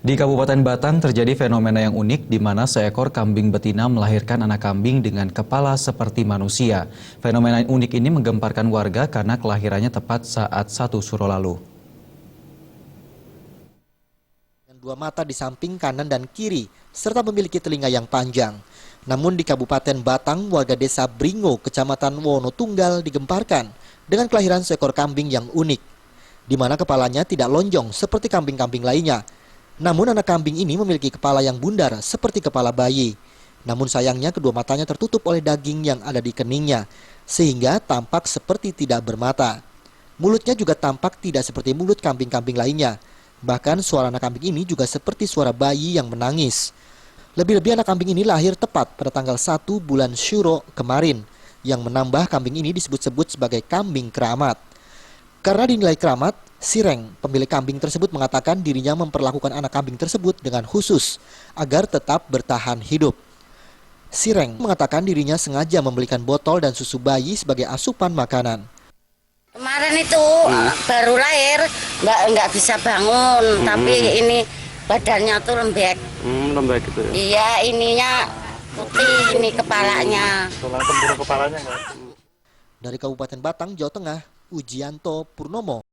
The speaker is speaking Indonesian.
Di Kabupaten Batang terjadi fenomena yang unik di mana seekor kambing betina melahirkan anak kambing dengan kepala seperti manusia. Fenomena unik ini menggemparkan warga karena kelahirannya tepat saat 1 Suro lalu. Dua mata di samping kanan dan kiri, serta memiliki telinga yang panjang. Namun di Kabupaten Batang, warga desa Bringo, Kecamatan Wonotunggal digemparkan dengan kelahiran seekor kambing yang unik, di mana kepalanya tidak lonjong seperti kambing-kambing lainnya. Namun anak kambing ini memiliki kepala yang bundar seperti kepala bayi. Namun sayangnya kedua matanya tertutup oleh daging yang ada di keningnya, sehingga tampak seperti tidak bermata. Mulutnya juga tampak tidak seperti mulut kambing-kambing lainnya. Bahkan suara anak kambing ini juga seperti suara bayi yang menangis. Lebih-lebih anak kambing ini lahir tepat pada tanggal 1 bulan Syuro kemarin, yang menambah kambing ini disebut-sebut sebagai kambing keramat. Karena dinilai keramat, Sireng, pemilik kambing tersebut mengatakan dirinya memperlakukan anak kambing tersebut dengan khusus agar tetap bertahan hidup. Sireng mengatakan dirinya sengaja membelikan botol dan susu bayi sebagai asupan makanan. Kemarin itu baru lahir, nggak bisa bangun, tapi ini badannya tuh lembek. Lembek gitu ya? Iya, ininya putih, ini kepalanya. Kepalanya nggak? Dari Kabupaten Batang, Jawa Tengah, Ujianto Purnomo.